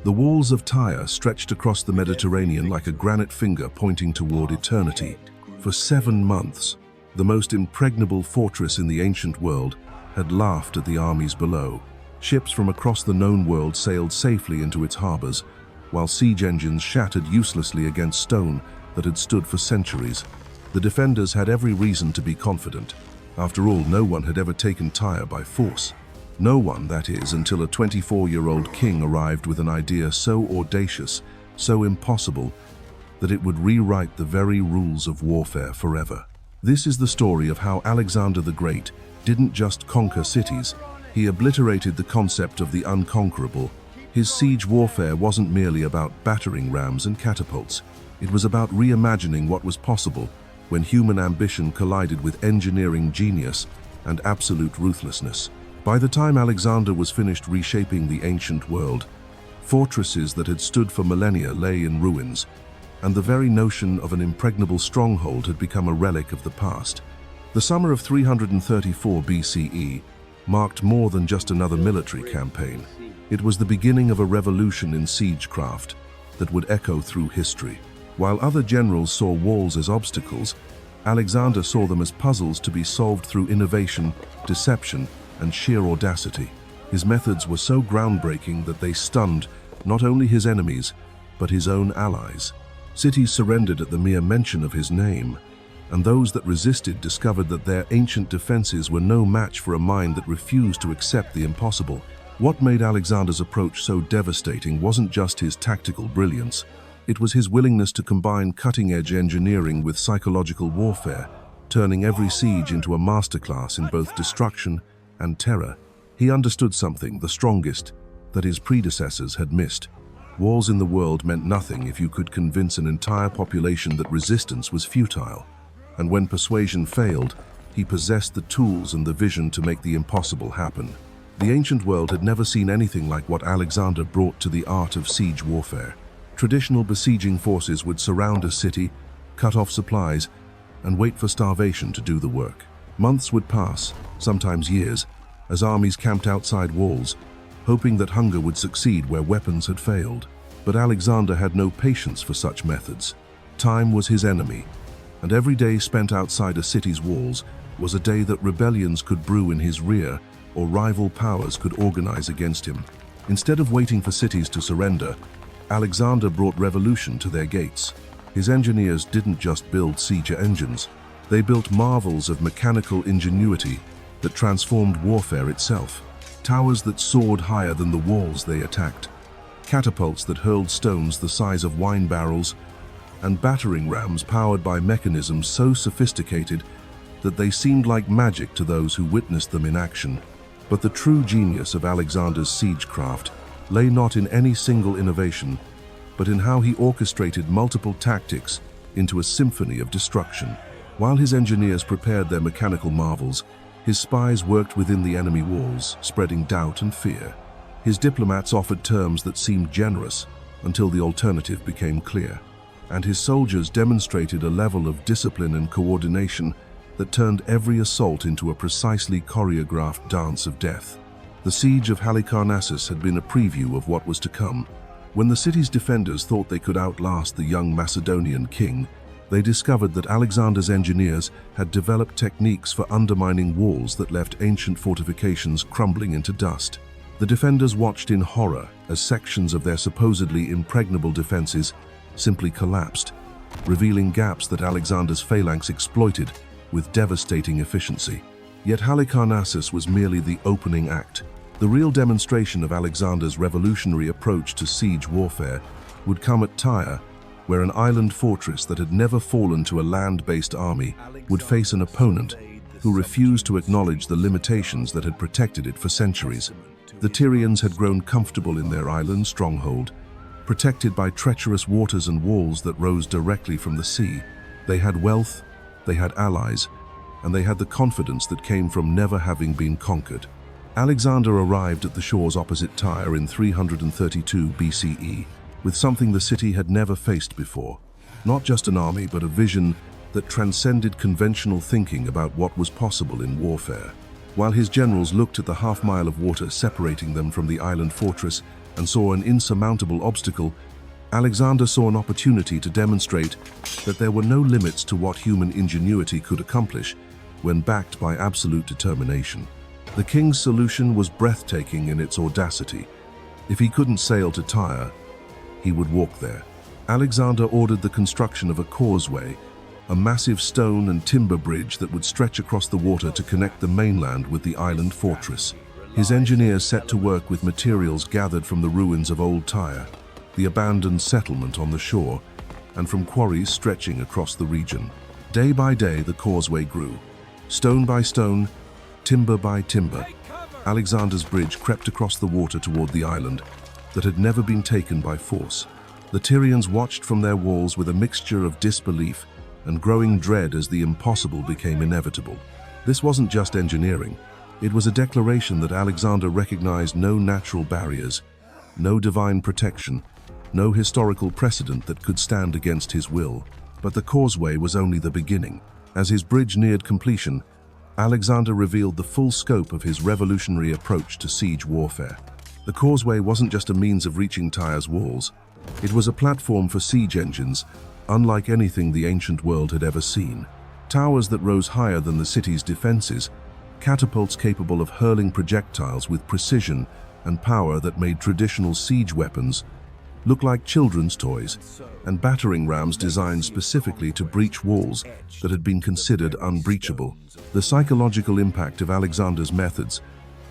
The walls of Tyre stretched across the Mediterranean like a granite finger pointing toward eternity. For 7 months, the most impregnable fortress in the ancient world had laughed at the armies below. Ships from across the known world sailed safely into its harbors, while siege engines shattered uselessly against stone that had stood for centuries. The defenders had every reason to be confident. After all, no one had ever taken Tyre by force. No one, that is, until a 24-year-old king arrived with an idea so audacious, so impossible, that it would rewrite the very rules of warfare forever. This is the story of how Alexander the Great didn't just conquer cities, he obliterated the concept of the unconquerable. His siege warfare wasn't merely about battering rams and catapults. It was about reimagining what was possible when human ambition collided with engineering genius and absolute ruthlessness. By the time Alexander was finished reshaping the ancient world, fortresses that had stood for millennia lay in ruins, and the very notion of an impregnable stronghold had become a relic of the past. The summer of 334 BCE marked more than just another military campaign. It was the beginning of a revolution in siegecraft that would echo through history. While other generals saw walls as obstacles, Alexander saw them as puzzles to be solved through innovation, deception, and sheer audacity. His methods were so groundbreaking that they stunned not only his enemies, but his own allies. Cities surrendered at the mere mention of his name, and those that resisted discovered that their ancient defenses were no match for a mind that refused to accept the impossible. What made Alexander's approach so devastating wasn't just his tactical brilliance. It was his willingness to combine cutting-edge engineering with psychological warfare, turning every siege into a masterclass in both destruction and terror. He understood something, the strongest, that his predecessors had missed. Wars in the world meant nothing if you could convince an entire population that resistance was futile. And when persuasion failed, he possessed the tools and the vision to make the impossible happen. The ancient world had never seen anything like what Alexander brought to the art of siege warfare. Traditional besieging forces would surround a city, cut off supplies, and wait for starvation to do the work. Months would pass, sometimes years, as armies camped outside walls, hoping that hunger would succeed where weapons had failed. But Alexander had no patience for such methods. Time was his enemy, and every day spent outside a city's walls was a day that rebellions could brew in his rear or rival powers could organize against him. Instead of waiting for cities to surrender, Alexander brought revolution to their gates. His engineers didn't just build siege engines, they built marvels of mechanical ingenuity that transformed warfare itself. Towers that soared higher than the walls they attacked, catapults that hurled stones the size of wine barrels, and battering rams powered by mechanisms so sophisticated that they seemed like magic to those who witnessed them in action. But the true genius of Alexander's siegecraft lay not in any single innovation, but in how he orchestrated multiple tactics into a symphony of destruction. While his engineers prepared their mechanical marvels, his spies worked within the enemy walls, spreading doubt and fear. His diplomats offered terms that seemed generous until the alternative became clear. And his soldiers demonstrated a level of discipline and coordination that turned every assault into a precisely choreographed dance of death. The siege of Halicarnassus had been a preview of what was to come. When the city's defenders thought they could outlast the young Macedonian king, they discovered that Alexander's engineers had developed techniques for undermining walls that left ancient fortifications crumbling into dust. The defenders watched in horror as sections of their supposedly impregnable defenses simply collapsed, revealing gaps that Alexander's phalanx exploited with devastating efficiency. Yet Halicarnassus was merely the opening act. The real demonstration of Alexander's revolutionary approach to siege warfare would come at Tyre, where an island fortress that had never fallen to a land-based army would face an opponent who refused to acknowledge the limitations that had protected it for centuries. The Tyrians had grown comfortable in their island stronghold, protected by treacherous waters and walls that rose directly from the sea. They had wealth, they had allies, and they had the confidence that came from never having been conquered. Alexander arrived at the shores opposite Tyre in 332 BCE, with something the city had never faced before. Not just an army, but a vision that transcended conventional thinking about what was possible in warfare. While his generals looked at the half-mile of water separating them from the island fortress, and saw an insurmountable obstacle, Alexander saw an opportunity to demonstrate that there were no limits to what human ingenuity could accomplish when backed by absolute determination. The king's solution was breathtaking in its audacity. If he couldn't sail to Tyre, he would walk there. Alexander ordered the construction of a causeway, a massive stone and timber bridge that would stretch across the water to connect the mainland with the island fortress. His engineers set to work with materials gathered from the ruins of old Tyre, the abandoned settlement on the shore, and from quarries stretching across the region. Day by day, the causeway grew. Stone by stone, timber by timber, Alexander's bridge crept across the water toward the island that had never been taken by force. The Tyrians watched from their walls with a mixture of disbelief and growing dread as the impossible became inevitable. This wasn't just engineering. It was a declaration that Alexander recognized no natural barriers, no divine protection, no historical precedent that could stand against his will. But the causeway was only the beginning. As his bridge neared completion, Alexander revealed the full scope of his revolutionary approach to siege warfare. The causeway wasn't just a means of reaching Tyre's walls. It was a platform for siege engines, unlike anything the ancient world had ever seen. Towers that rose higher than the city's defenses, catapults capable of hurling projectiles with precision and power that made traditional siege weapons look like children's toys, and battering rams designed specifically to breach walls that had been considered unbreachable. The psychological impact of Alexander's methods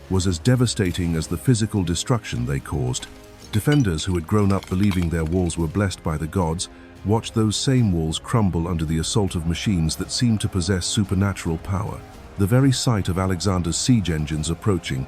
was as devastating as the physical destruction they caused. Defenders who had grown up believing their walls were blessed by the gods watched those same walls crumble under the assault of machines that seemed to possess supernatural power. The very sight of Alexander's siege engines approaching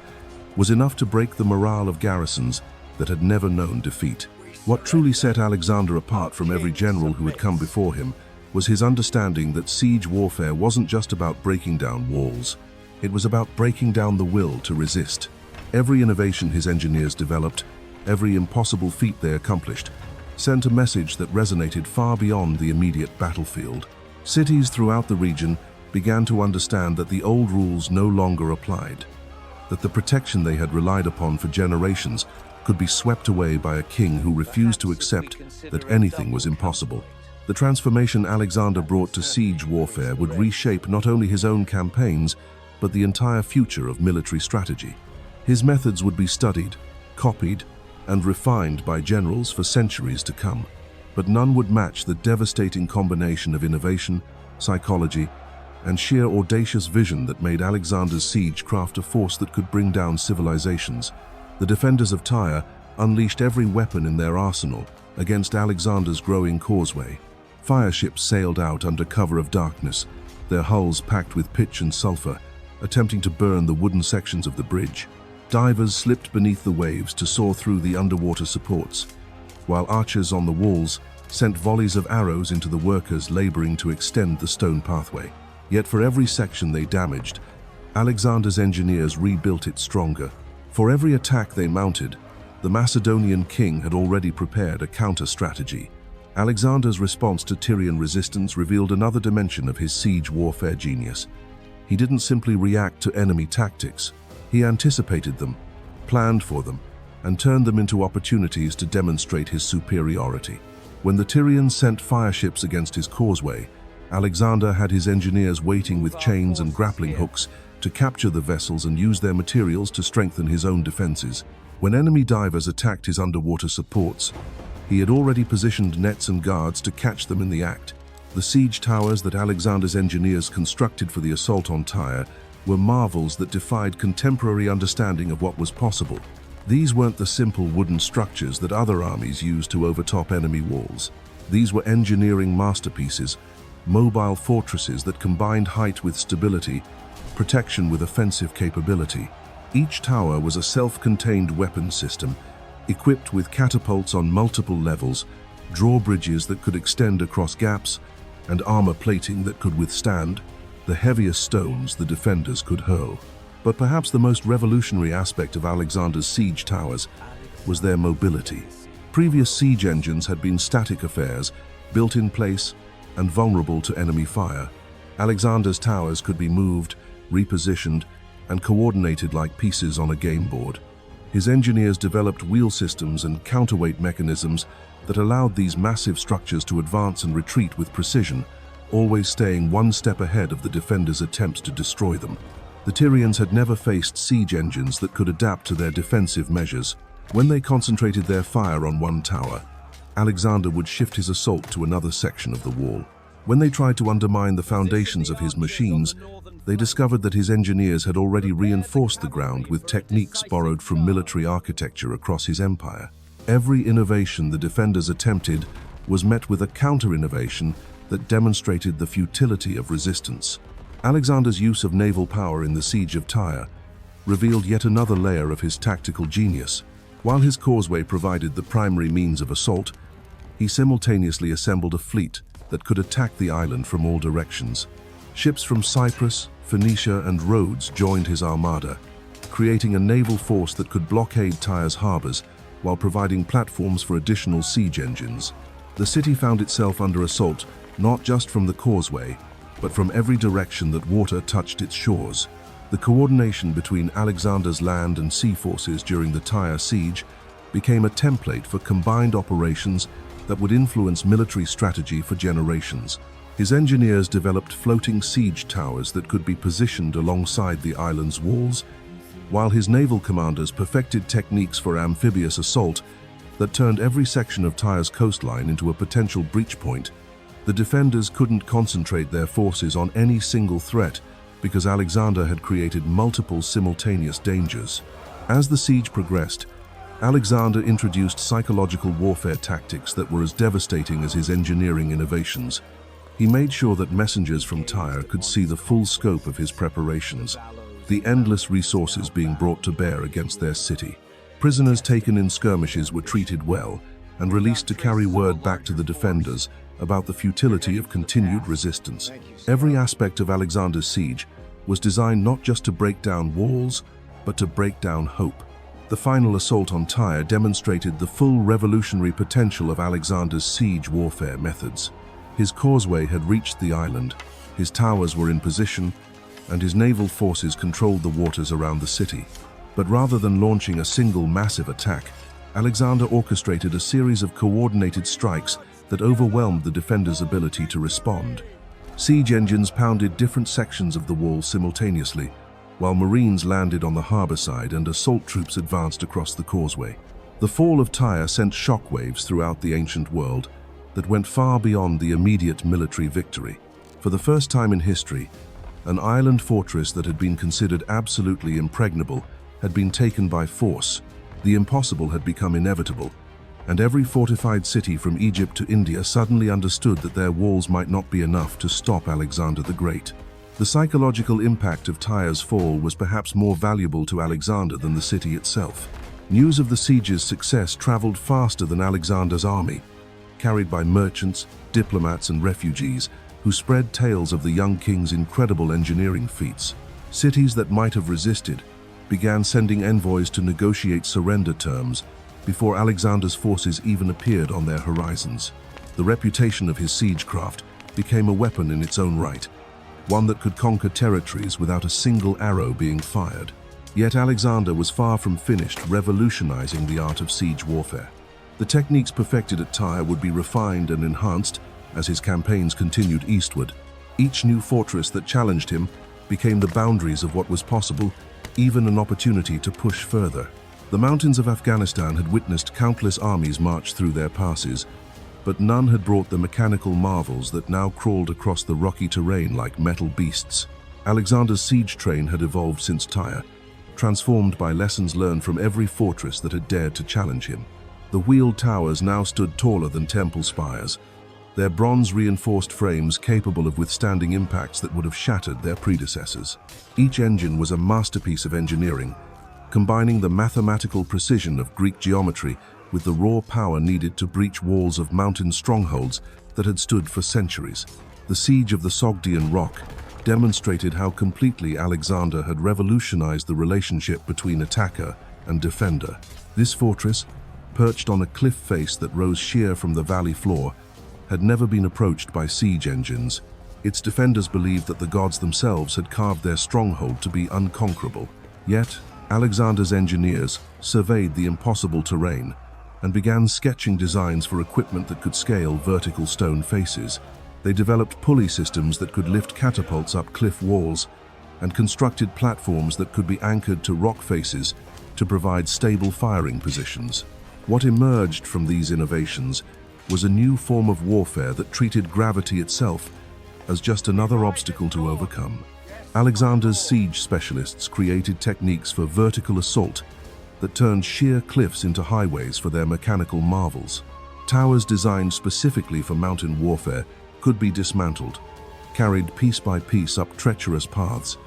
was enough to break the morale of garrisons that had never known defeat. What truly set Alexander apart from every general who had come before him was his understanding that siege warfare wasn't just about breaking down walls. It was about breaking down the will to resist. Every innovation his engineers developed, every impossible feat they accomplished, sent a message that resonated far beyond the immediate battlefield. Cities throughout the region began to understand that the old rules no longer applied, that the protection they had relied upon for generations could be swept away by a king who refused to accept that anything was impossible. The transformation Alexander brought to siege warfare would reshape not only his own campaigns, but the entire future of military strategy. His methods would be studied, copied, and refined by generals for centuries to come, but none would match the devastating combination of innovation, psychology, and sheer audacious vision that made Alexander's siegecraft a force that could bring down civilizations. The defenders of Tyre unleashed every weapon in their arsenal against Alexander's growing causeway. Fireships sailed out under cover of darkness, their hulls packed with pitch and sulfur, attempting to burn the wooden sections of the bridge. Divers slipped beneath the waves to saw through the underwater supports, while archers on the walls sent volleys of arrows into the workers laboring to extend the stone pathway. Yet for every section they damaged, Alexander's engineers rebuilt it stronger. For every attack they mounted, the Macedonian king had already prepared a counter-strategy. Alexander's response to Tyrian resistance revealed another dimension of his siege warfare genius. He didn't simply react to enemy tactics. He anticipated them, planned for them, and turned them into opportunities to demonstrate his superiority. When the Tyrians sent fireships against his causeway, Alexander had his engineers waiting with chains and grappling hooks to capture the vessels and use their materials to strengthen his own defenses. When enemy divers attacked his underwater supports, he had already positioned nets and guards to catch them in the act. The siege towers that Alexander's engineers constructed for the assault on Tyre were marvels that defied contemporary understanding of what was possible. These weren't the simple wooden structures that other armies used to overtop enemy walls. These were engineering masterpieces, mobile fortresses that combined height with stability, protection with offensive capability. Each tower was a self-contained weapon system, equipped with catapults on multiple levels, drawbridges that could extend across gaps, and armor plating that could withstand the heaviest stones the defenders could hurl. But perhaps the most revolutionary aspect of Alexander's siege towers was their mobility. Previous siege engines had been static affairs, built in place and vulnerable to enemy fire. Alexander's towers could be moved, repositioned, and coordinated like pieces on a game board. His engineers developed wheel systems and counterweight mechanisms that allowed these massive structures to advance and retreat with precision, always staying one step ahead of the defenders' attempts to destroy them. The Tyrians had never faced siege engines that could adapt to their defensive measures. When they concentrated their fire on one tower, Alexander would shift his assault to another section of the wall. When they tried to undermine the foundations of his machines, they discovered that his engineers had already reinforced the ground with techniques borrowed from military architecture across his empire. Every innovation the defenders attempted was met with a counter-innovation that demonstrated the futility of resistance. Alexander's use of naval power in the siege of Tyre revealed yet another layer of his tactical genius. While his causeway provided the primary means of assault, he simultaneously assembled a fleet that could attack the island from all directions. Ships from Cyprus, Phoenicia, and Rhodes joined his armada, creating a naval force that could blockade Tyre's harbors while providing platforms for additional siege engines. The city found itself under assault not just from the causeway, but from every direction that water touched its shores. The coordination between Alexander's land and sea forces during the Tyre siege became a template for combined operations that would influence military strategy for generations. His engineers developed floating siege towers that could be positioned alongside the island's walls, while his naval commanders perfected techniques for amphibious assault that turned every section of Tyre's coastline into a potential breach point. The defenders couldn't concentrate their forces on any single threat because Alexander had created multiple simultaneous dangers. As the siege progressed, Alexander introduced psychological warfare tactics that were as devastating as his engineering innovations. He made sure that messengers from Tyre could see the full scope of his preparations, the endless resources being brought to bear against their city. Prisoners taken in skirmishes were treated well and released to carry word back to the defenders about the futility of continued resistance. Every aspect of Alexander's siege was designed not just to break down walls, but to break down hope. The final assault on Tyre demonstrated the full revolutionary potential of Alexander's siege warfare methods. His causeway had reached the island, his towers were in position, and his naval forces controlled the waters around the city. But rather than launching a single massive attack, Alexander orchestrated a series of coordinated strikes that overwhelmed the defenders' ability to respond. Siege engines pounded different sections of the wall simultaneously, while Marines landed on the harbor side and assault troops advanced across the causeway. The fall of Tyre sent shockwaves throughout the ancient world that went far beyond the immediate military victory. For the first time in history, an island fortress that had been considered absolutely impregnable had been taken by force. The impossible had become inevitable, and every fortified city from Egypt to India suddenly understood that their walls might not be enough to stop Alexander the Great. The psychological impact of Tyre's fall was perhaps more valuable to Alexander than the city itself. News of the siege's success traveled faster than Alexander's army, carried by merchants, diplomats, and refugees who spread tales of the young king's incredible engineering feats. Cities that might have resisted began sending envoys to negotiate surrender terms before Alexander's forces even appeared on their horizons. The reputation of his siegecraft became a weapon in its own right, one that could conquer territories without a single arrow being fired. Yet Alexander was far from finished revolutionizing the art of siege warfare. The techniques perfected at Tyre would be refined and enhanced as his campaigns continued eastward. Each new fortress that challenged him became the boundaries of what was possible, even an opportunity to push further. The mountains of Afghanistan had witnessed countless armies march through their passes, but none had brought the mechanical marvels that now crawled across the rocky terrain like metal beasts. Alexander's siege train had evolved since Tyre, transformed by lessons learned from every fortress that had dared to challenge him. The wheeled towers now stood taller than temple spires, their bronze-reinforced frames capable of withstanding impacts that would have shattered their predecessors. Each engine was a masterpiece of engineering, combining the mathematical precision of Greek geometry with the raw power needed to breach walls of mountain strongholds that had stood for centuries. The siege of the Sogdian rock demonstrated how completely Alexander had revolutionized the relationship between attacker and defender. This fortress, perched on a cliff face that rose sheer from the valley floor, had never been approached by siege engines. Its defenders believed that the gods themselves had carved their stronghold to be unconquerable. Yet, Alexander's engineers surveyed the impossible terrain and began sketching designs for equipment that could scale vertical stone faces. They developed pulley systems that could lift catapults up cliff walls and constructed platforms that could be anchored to rock faces to provide stable firing positions. What emerged from these innovations was a new form of warfare that treated gravity itself as just another obstacle to overcome. Alexander's siege specialists created techniques for vertical assault that turned sheer cliffs into highways for their mechanical marvels. Towers designed specifically for mountain warfare could be dismantled, carried piece by piece up treacherous paths,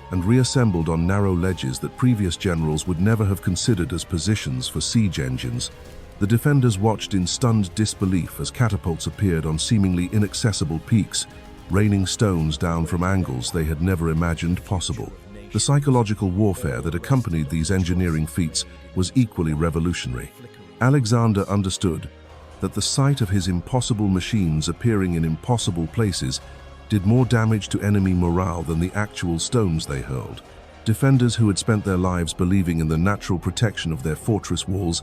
and reassembled on narrow ledges that previous generals would never have considered as positions for siege engines. The defenders watched in stunned disbelief as catapults appeared on seemingly inaccessible peaks, raining stones down from angles they had never imagined possible. The psychological warfare that accompanied these engineering feats was equally revolutionary. Alexander understood that the sight of his impossible machines appearing in impossible places did more damage to enemy morale than the actual stones they hurled. Defenders who had spent their lives believing in the natural protection of their fortress walls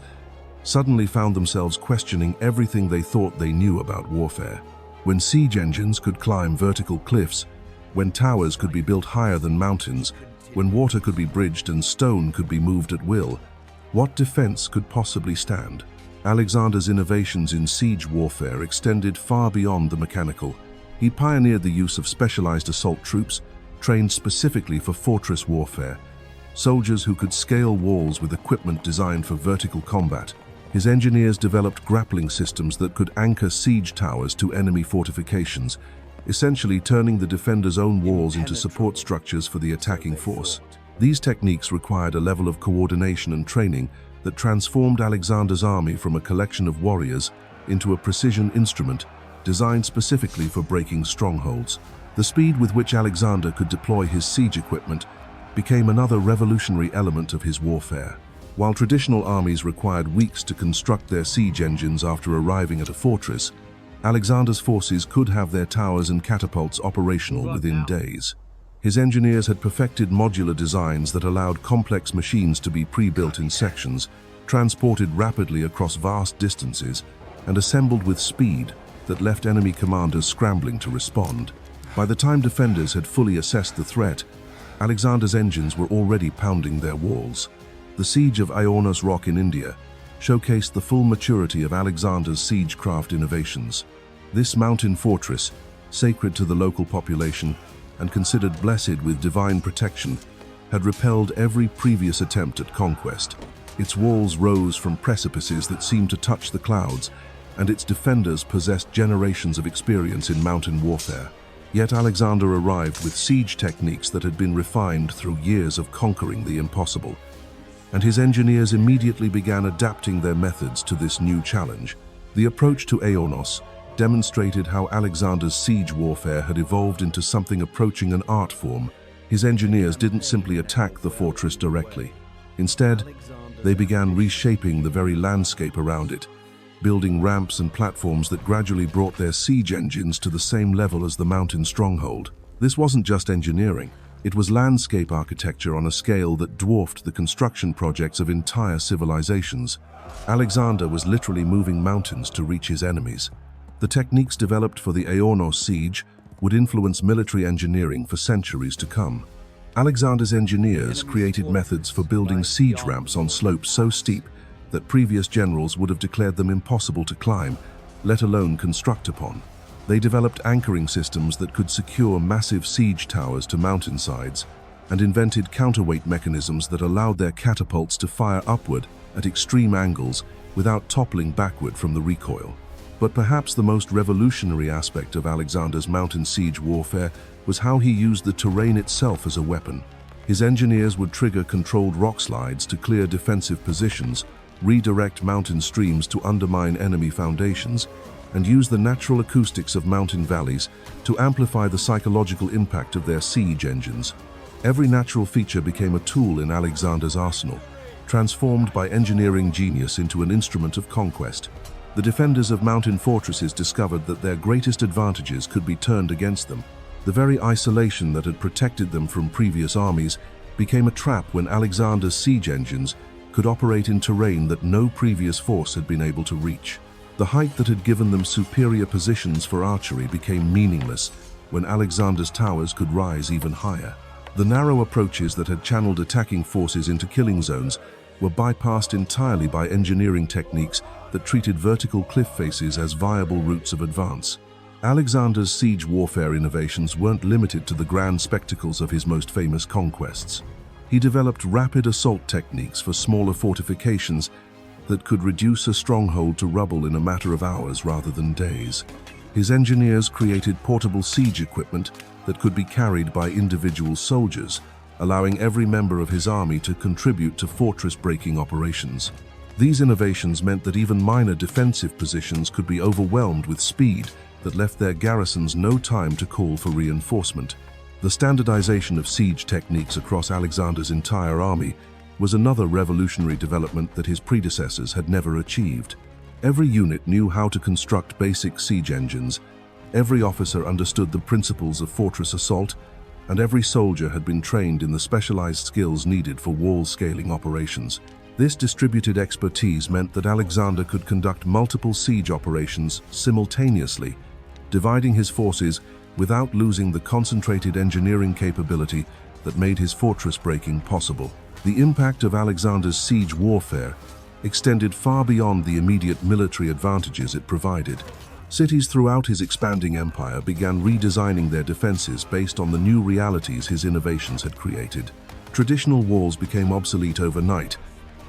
suddenly found themselves questioning everything they thought they knew about warfare. When siege engines could climb vertical cliffs, when towers could be built higher than mountains, when water could be bridged and stone could be moved at will, what defense could possibly stand? Alexander's innovations in siege warfare extended far beyond the mechanical. He pioneered the use of specialized assault troops, trained specifically for fortress warfare, soldiers who could scale walls with equipment designed for vertical combat. His engineers developed grappling systems that could anchor siege towers to enemy fortifications, essentially turning the defenders' own walls into support structures for the attacking force. These techniques required a level of coordination and training that transformed Alexander's army from a collection of warriors into a precision instrument designed specifically for breaking strongholds. The speed with which Alexander could deploy his siege equipment became another revolutionary element of his warfare. While traditional armies required weeks to construct their siege engines after arriving at a fortress, Alexander's forces could have their towers and catapults operational within days. His engineers had perfected modular designs that allowed complex machines to be pre-built in sections, transported rapidly across vast distances, and assembled with speed that left enemy commanders scrambling to respond. By the time defenders had fully assessed the threat, Alexander's engines were already pounding their walls. The siege of Aornos Rock in India showcased the full maturity of Alexander's siegecraft innovations. This mountain fortress, sacred to the local population and considered blessed with divine protection, had repelled every previous attempt at conquest. Its walls rose from precipices that seemed to touch the clouds, and its defenders possessed generations of experience in mountain warfare. Yet Alexander arrived with siege techniques that had been refined through years of conquering the impossible, and his engineers immediately began adapting their methods to this new challenge. The approach to Aornos demonstrated how Alexander's siege warfare had evolved into something approaching an art form. His engineers didn't simply attack the fortress directly. Instead, they began reshaping the very landscape around it, building ramps and platforms that gradually brought their siege engines to the same level as the mountain stronghold. This wasn't just engineering. It was landscape architecture on a scale that dwarfed the construction projects of entire civilizations. Alexander was literally moving mountains to reach his enemies. The techniques developed for the Aornos siege would influence military engineering for centuries to come. Alexander's engineers created methods for building siege ramps on slopes so steep that previous generals would have declared them impossible to climb, let alone construct upon. They developed anchoring systems that could secure massive siege towers to mountainsides, and invented counterweight mechanisms that allowed their catapults to fire upward at extreme angles without toppling backward from the recoil. But perhaps the most revolutionary aspect of Alexander's mountain siege warfare was how he used the terrain itself as a weapon. His engineers would trigger controlled rock slides to clear defensive positions, redirect mountain streams to undermine enemy foundations, and use the natural acoustics of mountain valleys to amplify the psychological impact of their siege engines. Every natural feature became a tool in Alexander's arsenal, transformed by engineering genius into an instrument of conquest. The defenders of mountain fortresses discovered that their greatest advantages could be turned against them. The very isolation that had protected them from previous armies became a trap when Alexander's siege engines could operate in terrain that no previous force had been able to reach. The height that had given them superior positions for archery became meaningless when Alexander's towers could rise even higher. The narrow approaches that had channeled attacking forces into killing zones were bypassed entirely by engineering techniques that treated vertical cliff faces as viable routes of advance. Alexander's siege warfare innovations weren't limited to the grand spectacles of his most famous conquests. He developed rapid assault techniques for smaller fortifications that could reduce a stronghold to rubble in a matter of hours rather than days. His engineers created portable siege equipment that could be carried by individual soldiers, allowing every member of his army to contribute to fortress-breaking operations. These innovations meant that even minor defensive positions could be overwhelmed with speed that left their garrisons no time to call for reinforcement. The standardization of siege techniques across Alexander's entire army was another revolutionary development that his predecessors had never achieved. Every unit knew how to construct basic siege engines, every officer understood the principles of fortress assault, and every soldier had been trained in the specialized skills needed for wall-scaling operations. This distributed expertise meant that Alexander could conduct multiple siege operations simultaneously, dividing his forces without losing the concentrated engineering capability that made his fortress breaking possible. The impact of Alexander's siege warfare extended far beyond the immediate military advantages it provided. Cities throughout his expanding empire began redesigning their defenses based on the new realities his innovations had created. Traditional walls became obsolete overnight,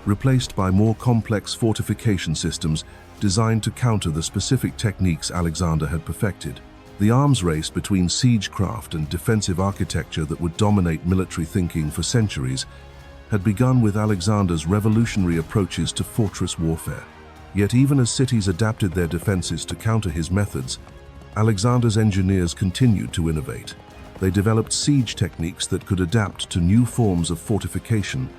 replaced by more complex fortification systems designed to counter the specific techniques Alexander had perfected. The arms race between siegecraft and defensive architecture that would dominate military thinking for centuries had begun with Alexander's revolutionary approaches to fortress warfare. Yet even as cities adapted their defenses to counter his methods, Alexander's engineers continued to innovate. They developed siege techniques that could adapt to new forms of fortification,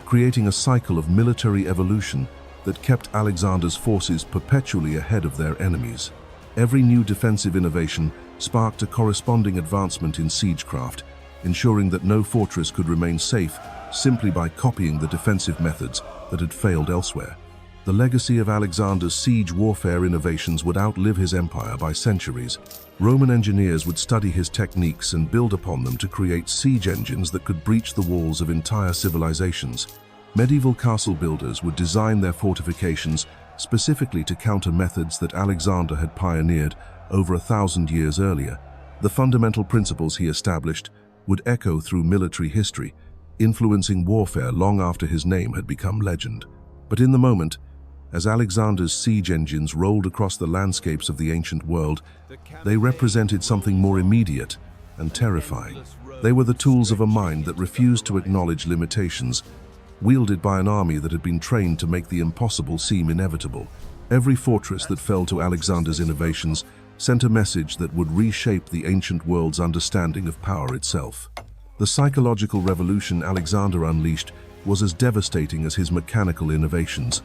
creating a cycle of military evolution that kept Alexander's forces perpetually ahead of their enemies. Every new defensive innovation sparked a corresponding advancement in siegecraft, ensuring that no fortress could remain safe simply by copying the defensive methods that had failed elsewhere. The legacy of Alexander's siege warfare innovations would outlive his empire by centuries. Roman engineers would study his techniques and build upon them to create siege engines that could breach the walls of entire civilizations. Medieval castle builders would design their fortifications specifically to counter methods that Alexander had pioneered over 1,000 years earlier. The fundamental principles he established would echo through military history, influencing warfare long after his name had become legend. But in the moment, as Alexander's siege engines rolled across the landscapes of the ancient world, they represented something more immediate and terrifying. They were the tools of a mind that refused to acknowledge limitations, wielded by an army that had been trained to make the impossible seem inevitable. Every fortress that fell to Alexander's innovations sent a message that would reshape the ancient world's understanding of power itself. The psychological revolution Alexander unleashed was as devastating as his mechanical innovations.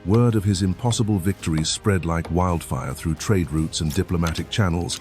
Word of his impossible victories spread like wildfire through trade routes and diplomatic channels,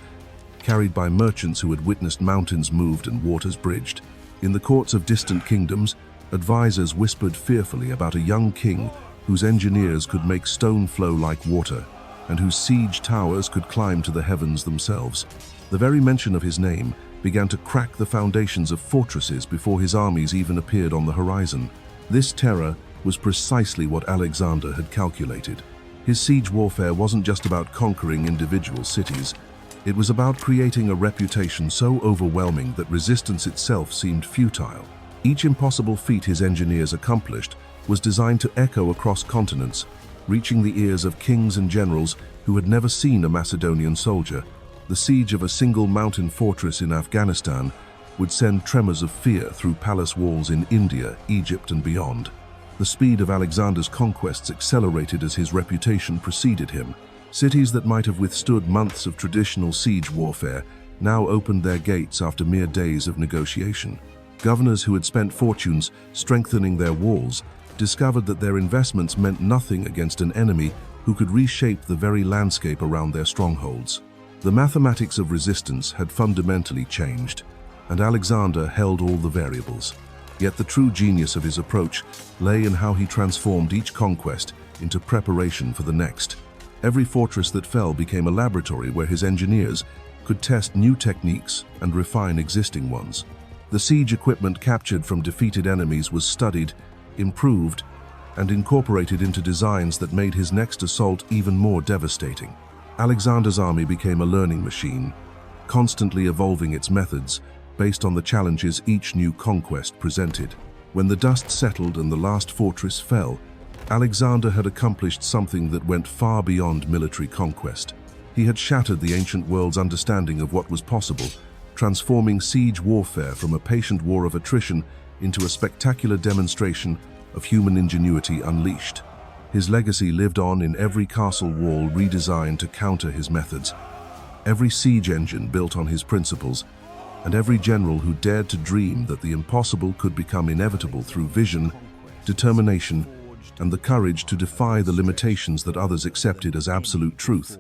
carried by merchants who had witnessed mountains moved and waters bridged. In the courts of distant kingdoms, advisors whispered fearfully about a young king whose engineers could make stone flow like water, and whose siege towers could climb to the heavens themselves. The very mention of his name began to crack the foundations of fortresses before his armies even appeared on the horizon. This terror was precisely what Alexander had calculated. His siege warfare wasn't just about conquering individual cities. It was about creating a reputation so overwhelming that resistance itself seemed futile. Each impossible feat his engineers accomplished was designed to echo across continents, reaching the ears of kings and generals who had never seen a Macedonian soldier. The siege of a single mountain fortress in Afghanistan would send tremors of fear through palace walls in India, Egypt, and beyond. The speed of Alexander's conquests accelerated as his reputation preceded him. Cities that might have withstood months of traditional siege warfare now opened their gates after mere days of negotiation. Governors who had spent fortunes strengthening their walls discovered that their investments meant nothing against an enemy who could reshape the very landscape around their strongholds. The mathematics of resistance had fundamentally changed, and Alexander held all the variables. Yet the true genius of his approach lay in how he transformed each conquest into preparation for the next. Every fortress that fell became a laboratory where his engineers could test new techniques and refine existing ones. The siege equipment captured from defeated enemies was studied, improved, and incorporated into designs that made his next assault even more devastating. Alexander's army became a learning machine, constantly evolving its methods based on the challenges each new conquest presented. When the dust settled and the last fortress fell, Alexander had accomplished something that went far beyond military conquest. He had shattered the ancient world's understanding of what was possible, transforming siege warfare from a patient war of attrition into a spectacular demonstration of human ingenuity unleashed. His legacy lived on in every castle wall redesigned to counter his methods, every siege engine built on his principles, and every general who dared to dream that the impossible could become inevitable through vision, determination, and the courage to defy the limitations that others accepted as absolute truth.